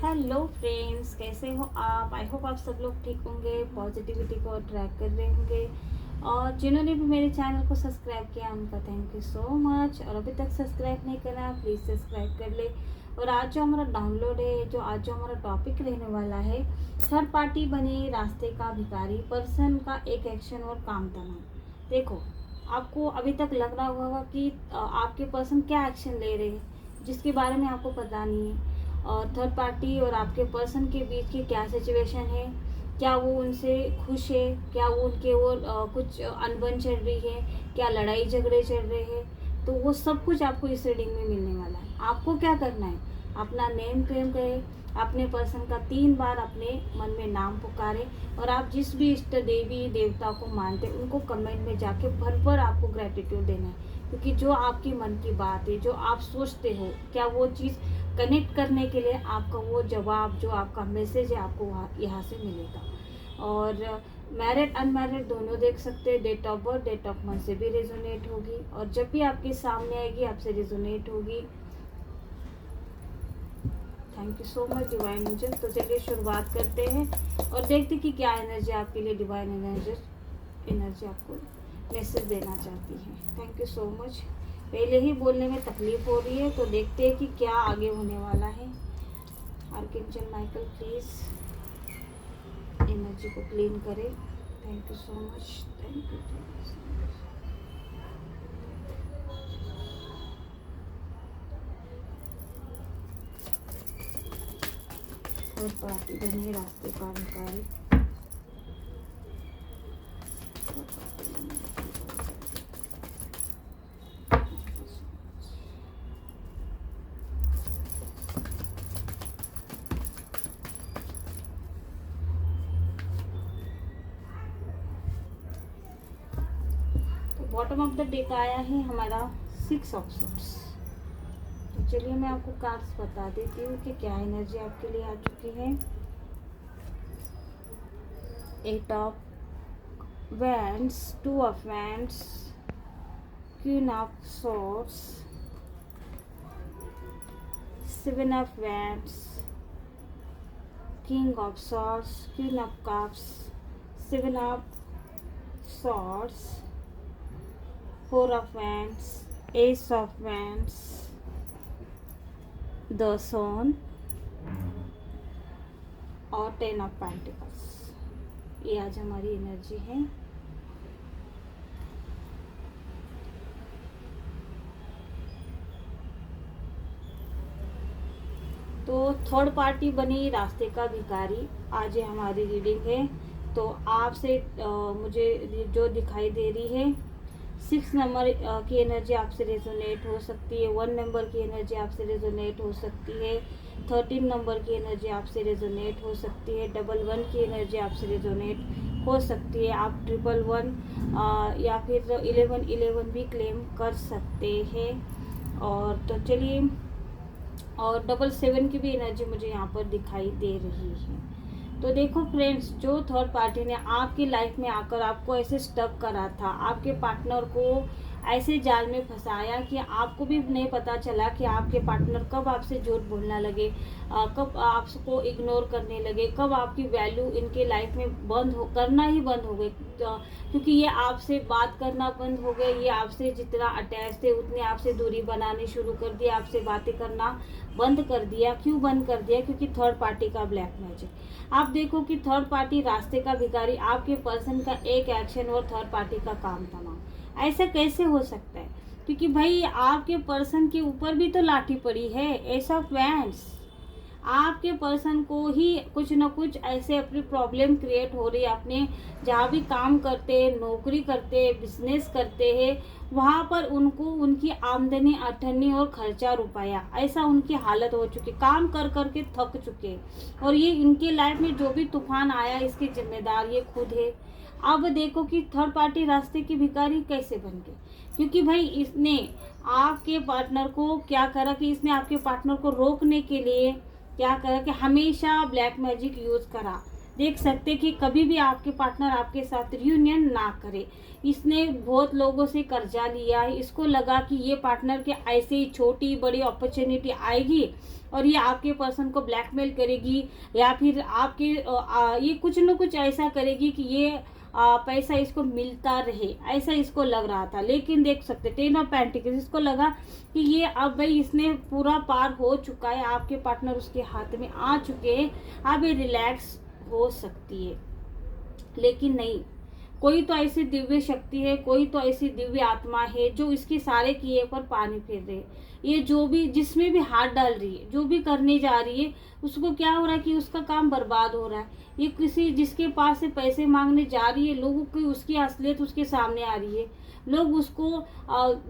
Hello friends, कैसे हो आप? आई होप आप सब लोग ठीक होंगे, पॉजिटिविटी को ट्रैक कर रहे होंगे। और जिन्होंने भी मेरे चैनल को सब्सक्राइब किया उनका थैंक यू सो मच। और अभी तक सब्सक्राइब नहीं करा प्लीज़ सब्सक्राइब कर ले। और आज जो हमारा डाउनलोड है, आज जो हमारा टॉपिक रहने वाला है, थर्ड पार्टी बने रास्ते का भिखारी, पर्सन का एक एक्शन और काम तमाम। देखो, आपको अभी तक लग रहा होगा कि आपके पर्सन क्या एक्शन ले रहे हैं जिसके बारे में आपको पता नहीं है। और थर्ड पार्टी और आपके पर्सन के बीच की क्या सिचुएशन है, क्या वो उनसे खुश है, क्या वो उनके कुछ अनबन चल रही है, क्या लड़ाई झगड़े चल रहे हैं, तो वो सब कुछ आपको इस रीडिंग में मिलने वाला है। आपको क्या करना है, अपना नेम क्लेम करें, अपने पर्सन का 3 बार अपने मन में नाम पुकारे। और आप जिस भी इष्ट देवी देवता को मानते हैं उनको कमेंट में जाके भर भर आपको ग्रेटिट्यूड देना है, क्योंकि जो आपकी मन की बात है, जो आप सोचते हो, क्या वो चीज़ कनेक्ट करने के लिए आपका वो जवाब, जो आपका मैसेज है, आपको वहाँ यहाँ से मिलेगा। और मैरिड अनमैरिड दोनों देख सकते हैं, date of birth date of month से भी रेजोनेट होगी, और जब भी आपके सामने आएगी आपसे रेजोनेट होगी। Thank you so much divine angel. तो चलिए शुरुआत करते हैं और देखते कि क्या एनर्जी आपके लिए डिवाइन एनर्जी आपको मैसेज देना चाहती है। Thank you so much. पहले ही बोलने में तकलीफ हो रही है, तो देखते हैं कि क्या आगे होने वाला है। आर्कएंजल माइकल प्लीज एनर्जी को क्लीन करें। Thank you so much, thank you so much. Third party बने रास्ते का भिखारी। बॉटम ऑफ द डेक आया है हमारा 6 ऑफ सोर्ड्स। तो चलिए मैं आपको कार्ड्स बता देती हूँ कि क्या एनर्जी आपके लिए आ चुकी है। 8 of wands, 2 of wands, queen of swords, 7 of wands, king of swords, queen of cups, 7 of swords, 4 of wands, ace of wands, the sun और 10 ऑफ पेंटिकल्स। ये आज हमारी एनर्जी है। तो थर्ड पार्टी बनी रास्ते का भिखारी, आज ये हमारी रीडिंग है। तो आपसे मुझे जो दिखाई दे रही है, 6 नंबर की एनर्जी आपसे रेजोनेट हो सकती है, 1 नंबर की एनर्जी आपसे रेजोनेट हो सकती है, 13 नंबर की एनर्जी आपसे रेजोनेट हो सकती है, 11 की एनर्जी आपसे रेजोनेट हो सकती है। आप 111 या फिर 1111 भी क्लेम कर सकते हैं। और तो चलिए, और 77 की भी एनर्जी मुझे यहाँ पर दिखाई दे रही है। तो देखो फ्रेंड्स, जो थर्ड पार्टी ने आपकी लाइफ में आकर आपको ऐसे स्टक करा था, आपके पार्टनर को ऐसे जाल में फंसाया कि आपको भी नहीं पता चला कि आपके पार्टनर कब आपसे झूठ बोलना लगे, कब आपको इग्नोर करने लगे, कब आपकी वैल्यू इनके लाइफ में करना ही बंद हो गई। क्योंकि ये आपसे बात करना बंद हो गए, ये आपसे जितना अटैच थे उतने आपसे दूरी बनानी शुरू कर दी, आपसे बातें करना बंद कर दिया। क्यों बंद कर दिया? क्योंकि थर्ड पार्टी का ब्लैक मैजिक। आप देखो कि थर्ड पार्टी रास्ते का भिखारी, आपके पर्सन का एक एक्शन और थर्ड पार्टी का काम तमाम। ऐसा कैसे हो सकता है? क्योंकि भाई आपके पर्सन के ऊपर भी तो लाठी पड़ी है, एस ऑफ वैंड्स। आपके पर्सन को ही कुछ ना कुछ ऐसे अपनी प्रॉब्लम क्रिएट हो रही है। अपने जहाँ भी काम करते हैं, नौकरी करते हैं, बिजनेस करते हैं, वहाँ पर उनको उनकी आमदनी अठन्नी और खर्चा रुपया, ऐसा उनकी हालत हो चुकी, काम कर कर के थक चुके। और ये इनके लाइफ में जो भी तूफान आया इसके जिम्मेदार ये खुद है। अब देखो कि थर्ड पार्टी रास्ते की भिखारी कैसे बन गए, क्योंकि भाई इसने आपके पार्टनर को क्या करा कि इसने आपके पार्टनर को रोकने के लिए क्या करा कि हमेशा ब्लैक मैजिक यूज करा। देख सकते कि कभी भी आपके पार्टनर आपके साथ रियूनियन ना करे। इसने बहुत लोगों से कर्जा लिया है, इसको लगा कि ये पार्टनर के ऐसे ही छोटी बड़ी अपॉर्चुनिटी आएगी और ये आपके पर्सन को ब्लैकमेल करेगी या फिर आपके ये कुछ न कुछ ऐसा करेगी कि ये पैसा इसको मिलता रहे, ऐसा इसको लग रहा था। लेकिन देख सकते 10 ऑफ पेंटिकल्स, इसको लगा कि ये अब भाई इसने पूरा पार हो चुका है, आपके पार्टनर उसके हाथ में आ चुके हैं, अब ये रिलैक्स हो सकती है। लेकिन नहीं, कोई तो ऐसी दिव्य शक्ति है, कोई तो ऐसी दिव्य आत्मा है जो इसके सारे किए पर पानी फेर रहे। ये जो भी जिसमें भी हाथ डाल रही है, जो भी करने जा रही है, उसको क्या हो रहा है कि उसका काम बर्बाद हो रहा है। ये किसी जिसके पास से पैसे मांगने जा रही है, लोगों की उसकी असलियत उसके सामने आ रही है, लोग उसको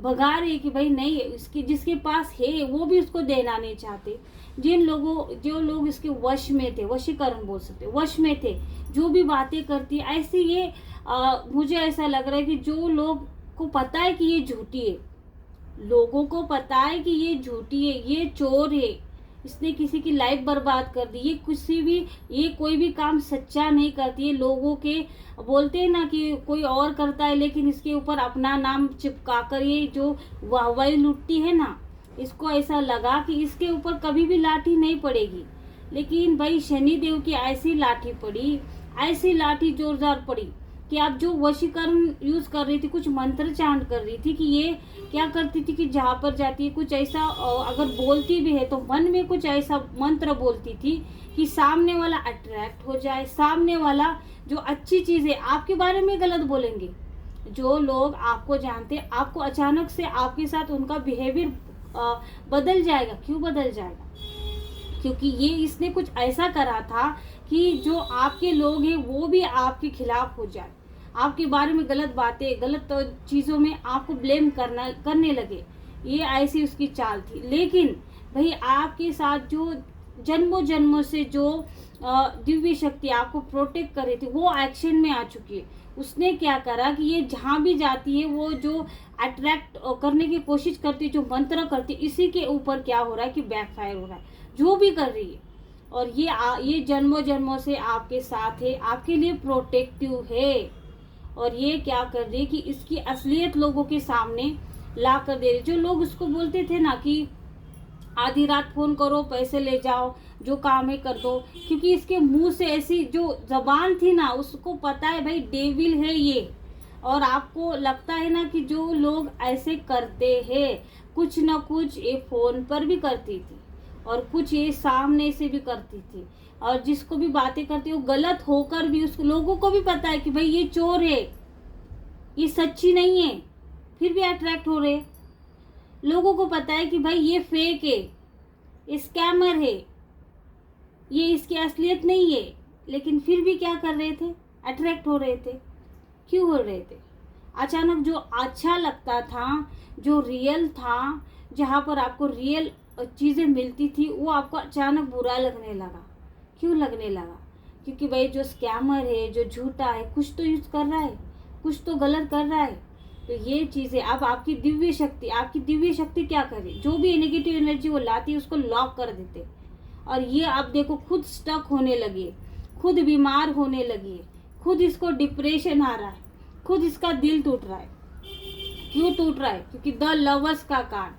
भगा रहे हैं कि भाई नहीं, इसकी जिसके पास है वो भी उसको देना नहीं चाहते। जो लोग इसके वश में थे, वशीकरण बोल सकते, वश में थे, जो भी बातें करती है ऐसे, ये मुझे ऐसा लग रहा है कि जो लोग को पता है कि ये झूठी है, लोगों को पता है कि ये झूठी है, ये चोर है, इसने किसी की लाइफ बर्बाद कर दी, ये कोई भी काम सच्चा नहीं करती है। लोगों के बोलते हैं ना कि कोई और करता है, लेकिन इसके ऊपर अपना नाम चिपका कर ये जो वाहवाही लुटती है ना, इसको ऐसा लगा कि इसके ऊपर कभी भी लाठी नहीं पड़ेगी। लेकिन भाई शनि देव की ऐसी लाठी पड़ी, ऐसी लाठी जोरदार पड़ी कि आप जो वशीकरण यूज कर रही थी, कुछ मंत्र चांट कर रही थी कि ये क्या करती थी कि जहाँ पर जाती है कुछ ऐसा, अगर बोलती भी है तो मन में कुछ ऐसा मंत्र बोलती थी कि सामने वाला अट्रैक्ट हो जाए, सामने वाला जो अच्छी चीज है आपके बारे में गलत बोलेंगे। जो लोग आपको जानते हैं, आपको अचानक से आपके साथ उनका बिहेवियर बदल जाएगा। क्यों बदल जाएगा? क्योंकि ये इसने कुछ ऐसा करा था कि जो आपके लोग हैं वो भी आपके खिलाफ हो जाए, आपके बारे में गलत बातें, गलत चीज़ों में आपको ब्लेम करने लगे। ये ऐसी उसकी चाल थी। लेकिन भाई आपके साथ जो जन्मों जन्मों से जो दिव्य शक्ति आपको प्रोटेक्ट कर रही थी वो एक्शन में आ चुकी है। उसने क्या करा कि ये जहाँ भी जाती है वो जो अट्रैक्ट करने की कोशिश करती है, जो मंत्र करती है, इसी के ऊपर क्या हो रहा है कि बैकफायर हो रहा है, जो भी कर रही है। और ये जन्मों जन्मों से आपके साथ है, आपके लिए प्रोटेक्टिव है। और ये क्या कर रही है कि इसकी असलियत लोगों के सामने ला कर दे रही। जो लोग उसको बोलते थे ना कि आधी रात फोन करो, पैसे ले जाओ, जो काम है कर दो, क्योंकि इसके मुंह से ऐसी जो जबान थी ना, उसको पता है भाई डेविल है ये। और आपको लगता है ना कि जो लोग ऐसे करते हैं, कुछ ना कुछ ये फोन पर भी करती थी और कुछ ये सामने से भी करती थी, और जिसको भी बातें करती वो गलत होकर भी उसको लोगों को भी पता है कि भाई ये चोर है, ये सच्ची नहीं है, फिर भी अट्रैक्ट हो रहे। लोगों को पता है कि भाई ये फेक है, ये स्कैमर है, ये इसकी असलियत नहीं है, लेकिन फिर भी क्या कर रहे थे? अट्रैक्ट हो रहे थे। क्यों हो रहे थे? अचानक जो अच्छा लगता था, जो रियल था, जहाँ पर आपको रियल चीज़ें मिलती थी, वो आपको अचानक बुरा लगने लगा। क्यों लगने लगा? क्योंकि भाई जो स्कैमर है, जो झूठा है, कुछ तो यूज कर रहा है, कुछ तो गलत कर रहा है। तो ये चीज़ें अब आपकी दिव्य शक्ति क्या करे? जो भी नेगेटिव एनर्जी वो लाती है उसको लॉक कर देते। और ये आप देखो खुद स्टक होने लगी, खुद बीमार होने लगी, खुद इसको डिप्रेशन आ रहा है, खुद इसका दिल टूट रहा है। क्यों टूट रहा है? क्योंकि द लवर्स का कार्ड,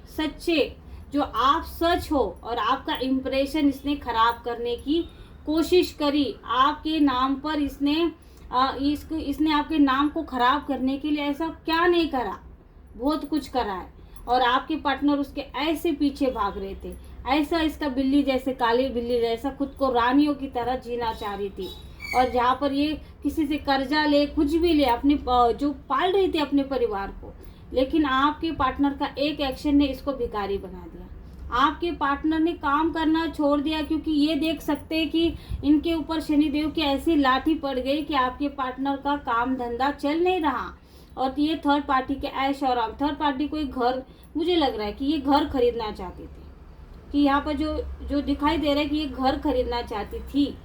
सच्चे जो आप सच हो और आपका इम्प्रेशन इसने खराब करने की कोशिश करी। आपके नाम पर इसने आपके नाम को खराब करने के लिए ऐसा क्या नहीं करा, बहुत कुछ करा है। और आपके पार्टनर उसके ऐसे पीछे भाग रहे थे, ऐसा इसका बिल्ली जैसे, काली बिल्ली जैसा खुद को रानियों की तरह जीना चाह रही थी। और जहाँ पर ये किसी से कर्जा ले, कुछ भी ले, अपने जो पाल रही थी अपने परिवार को, लेकिन आपके पार्टनर का एक एक्शन ने इसको भिखारी बना दिया। आपके पार्टनर ने काम करना छोड़ दिया, क्योंकि ये देख सकते हैं कि इनके ऊपर शनिदेव की ऐसी लाठी पड़ गई कि आपके पार्टनर का काम धंधा चल नहीं रहा। और ये थर्ड पार्टी के ऐश और आराम, थर्ड पार्टी कोई घर, मुझे लग रहा है कि ये घर खरीदना चाहती थी, कि यहाँ पर जो दिखाई दे रहा है कि ये घर खरीदना चाहती थी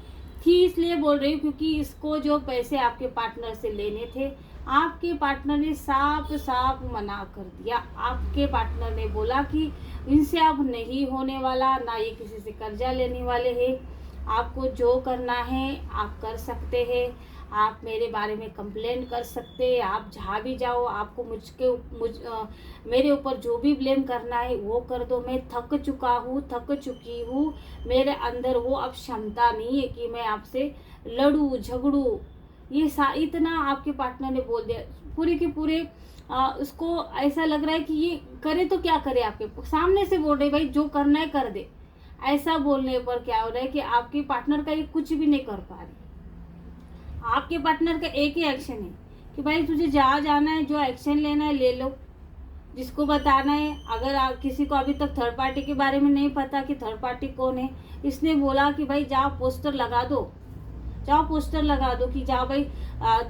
इसलिए बोल रही हूँ क्योंकि इसको जो पैसे आपके पार्टनर से लेने थे, आपके पार्टनर ने साफ मना कर दिया। आपके पार्टनर ने बोला कि इनसे अब नहीं होने वाला, ना ये किसी से कर्जा लेने वाले हैं, आपको जो करना है आप कर सकते हैं। आप मेरे बारे में कंप्लेंट कर सकते हैं, आप जहाँ भी जाओ आपको मेरे ऊपर जो भी ब्लेम करना है वो कर दो। मैं थक चुका हूँ, थक चुकी हूँ। मेरे अंदर वो अब क्षमता नहीं है कि मैं आपसे लड़ूँ झगड़ूँ। ये इतना आपके पार्टनर ने बोल दिया, पूरे के पूरे उसको ऐसा लग रहा है कि ये करे तो क्या करे, आपके सामने से बोल रहे भाई जो करना है कर दे। ऐसा बोलने पर क्या हो रहा है कि आपके पार्टनर का ये कुछ भी नहीं कर पा रहे। आपके पार्टनर का एक ही एक्शन है कि भाई तुझे जहाँ जाना है, जो एक्शन लेना है ले लो, जिसको बताना है। अगर किसी को अभी तक थर्ड पार्टी के बारे में नहीं पता कि थर्ड पार्टी कौन है, इसने बोला कि भाई जाओ पोस्टर लगा दो, जाओ पोस्टर लगा दो कि जाओ भाई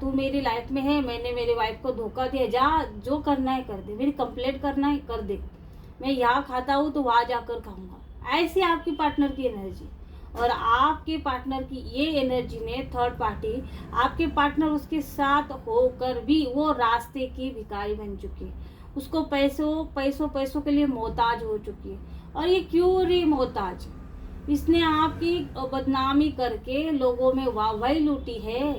तू मेरी लाइफ में है, मैंने मेरी वाइफ को धोखा दिया, जा जो करना है कर दे, मेरी कंप्लेंट करना है कर दे, मैं यहाँ खाता हूँ तो वहाँ जाकर खाऊंगा। ऐसी आपकी पार्टनर की एनर्जी। और आपके पार्टनर की ये एनर्जी ने थर्ड पार्टी, आपके पार्टनर उसके साथ होकर भी वो रास्ते की भिखारी बन चुकी है। उसको पैसों के लिए मोहताज हो चुकी है। और ये क्यों रही मोहताज? इसने आपकी बदनामी करके लोगों में वाहवाही लूटी है।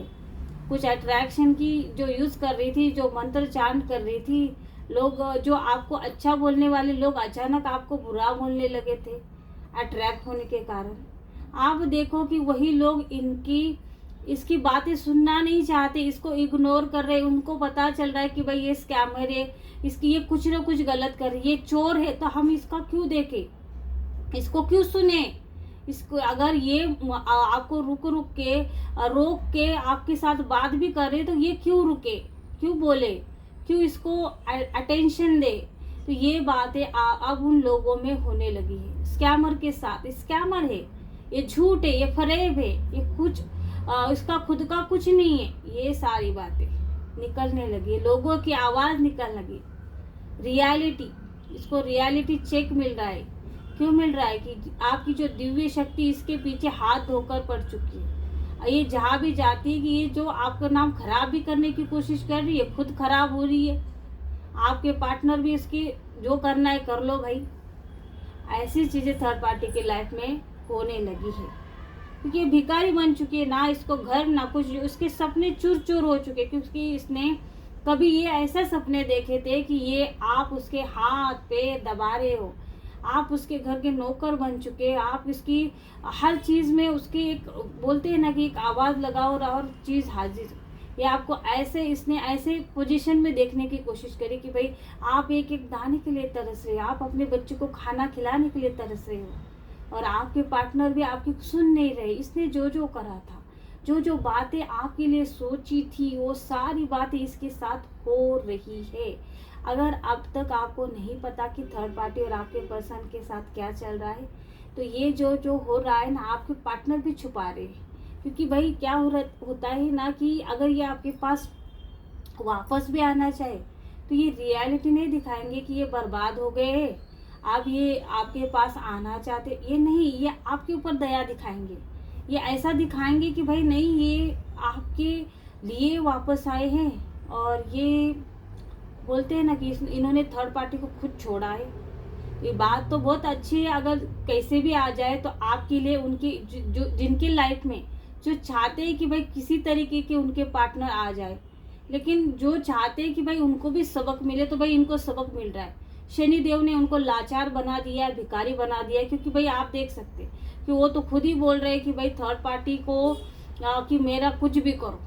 कुछ अट्रैक्शन की जो यूज कर रही थी, जो मंत्र चांट कर रही थी, लोग जो आपको अच्छा बोलने वाले लोग अचानक आपको बुरा बोलने लगे थे अट्रैक्ट होने के कारण। आप देखो कि वही लोग इसकी बातें सुनना नहीं चाहते, इसको इग्नोर कर रहे। उनको पता चल रहा है कि भाई ये स्कैमर है, इसकी ये कुछ ना कुछ गलत कर रही है, चोर है, तो हम इसका क्यों देखें, इसको क्यों सुने। इसको अगर ये आपको रोक के आपके साथ बात भी कर रहे तो ये क्यों रुके, क्यों बोले, क्यों इसको अटेंशन दे। तो ये बातें अब उन लोगों में होने लगी है। स्कैमर के साथ स्कैमर है, ये झूठ है, ये फरेब है, ये कुछ इसका खुद का कुछ नहीं है। ये सारी बातें निकलने लगी, लोगों की आवाज निकलने लगी। रियलिटी, इसको रियलिटी चेक मिल रहा है। क्यों मिल रहा है कि आपकी जो दिव्य शक्ति इसके पीछे हाथ धोकर पड़ चुकी है। ये जहाँ भी जाती है कि ये जो आपका नाम खराब भी करने की कोशिश कर रही है, खुद खराब हो रही है। आपके पार्टनर भी इसकी जो करना है कर लो भाई। ऐसी चीजें थर्ड पार्टी के लाइफ में होने लगी है, क्योंकि ये भिखारी बन चुकी है। ना इसको घर ना कुछ, उसके सपने चूर चूर हो चुके, क्योंकि इसने कभी ये ऐसे सपने देखे थे कि ये आप उसके हाथ पे दबा रहे हो, आप उसके घर के नौकर बन चुके, आप इसकी हर चीज में उसकी एक बोलते हैं ना कि एक आवाज लगाओ और चीज हाजिर। ये आपको इसने ऐसे पोजीशन में देखने की कोशिश करी कि भाई आप एक एक दाने के लिए तरस रहे हो, आप अपने बच्चे को खाना खिलाने के लिए तरस रहे हो, और आपके पार्टनर भी आपकी सुन नहीं रहे। इसने जो जो करा था, जो जो बातें आपके लिए सोची थी, वो सारी बातें इसके साथ हो रही है। अगर अब तक आपको नहीं पता कि थर्ड पार्टी और आपके पर्सन के साथ क्या चल रहा है, तो ये जो जो हो रहा है ना, आपके पार्टनर भी छुपा रहे हैं। क्योंकि भाई क्या होता है ना कि अगर ये आपके पास वापस भी आना चाहे तो ये रियलिटी नहीं दिखाएंगे कि ये बर्बाद हो गए हैं, अब ये आपके पास आना चाहते, ये नहीं, ये आपके ऊपर दया दिखाएंगे। ये ऐसा दिखाएंगे कि भाई नहीं, ये आपके लिए वापस आए हैं। और ये बोलते हैं ना कि इन्होंने थर्ड पार्टी को खुद छोड़ा है। ये बात तो बहुत अच्छी है, अगर कैसे भी आ जाए तो आपके लिए उनकी जो जिनके लाइफ में जो चाहते हैं कि भाई किसी तरीके के उनके पार्टनर आ जाए, लेकिन जो चाहते हैं कि भाई उनको भी सबक मिले, तो भाई इनको सबक मिल रहा है। शनिदेव ने उनको लाचार बना दिया है, भिखारी बना दिया है। क्योंकि भाई आप देख सकते कि वो तो खुद ही बोल रहे हैं कि भाई थर्ड पार्टी को कि मेरा कुछ भी करो,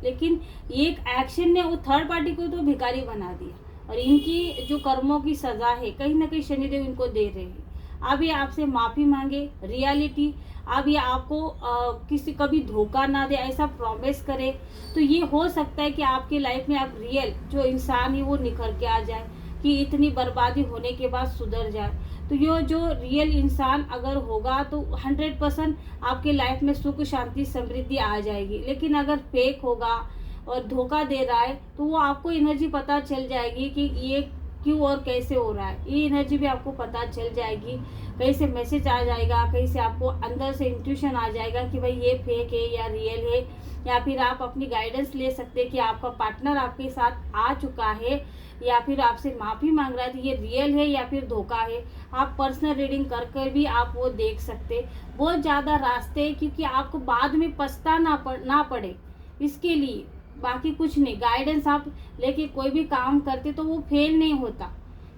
लेकिन एक एक्शन ने वो थर्ड पार्टी को तो भिखारी बना दिया। और इनकी जो कर्मों की सजा है कहीं ना कहीं शनिदेव इनको दे रहे हैं। अब ये आपसे माफी मांगे, रियलिटी, अब ये आपको किसी कभी धोखा ना दे ऐसा प्रॉमिस करे, तो ये हो सकता है कि आपकी लाइफ में आप रियल जो इंसान है वो निखर के आ जाए, कि इतनी बर्बादी होने के बाद सुधर जाए। तो ये जो रियल इंसान अगर होगा तो 100% आपके लाइफ में सुख शांति समृद्धि आ जाएगी। लेकिन अगर फेक होगा और धोखा दे रहा है तो वो आपको एनर्जी पता चल जाएगी कि ये क्यों और कैसे हो रहा है। ये एनर्जी भी आपको पता चल जाएगी, कहीं से मैसेज आ जाएगा, कहीं से आपको अंदर से इंट्यूशन आ जाएगा कि भाई ये फेक है या रियल है। या फिर आप अपनी गाइडेंस ले सकते हैं कि आपका पार्टनर आपके साथ आ चुका है या फिर आपसे माफ़ी मांग रहा है, तो ये रियल है या फिर धोखा है। आप पर्सनल रीडिंग कर कर भी आप वो देख सकते। बहुत ज़्यादा रास्ते हैं, क्योंकि आपको बाद में पछता ना पड़े इसके लिए, बाकी कुछ नहीं। गाइडेंस आप लेके कोई भी काम करते तो वो फेल नहीं होता।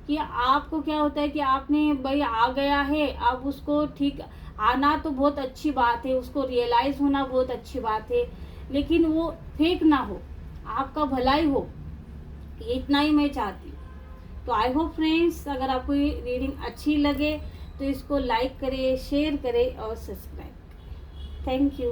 कि आपको क्या होता है कि आपने भाई आ गया है, अब उसको ठीक आना तो बहुत अच्छी बात है, उसको रियलाइज होना बहुत अच्छी बात है, लेकिन वो फेक ना हो, आपका भलाई हो, इतना ही मैं चाहती हूँ। तो आई होप फ्रेंड्स, अगर आपको ये रीडिंग अच्छी लगे तो इसको लाइक करें, शेयर करें और सब्सक्राइब करें। Thank you.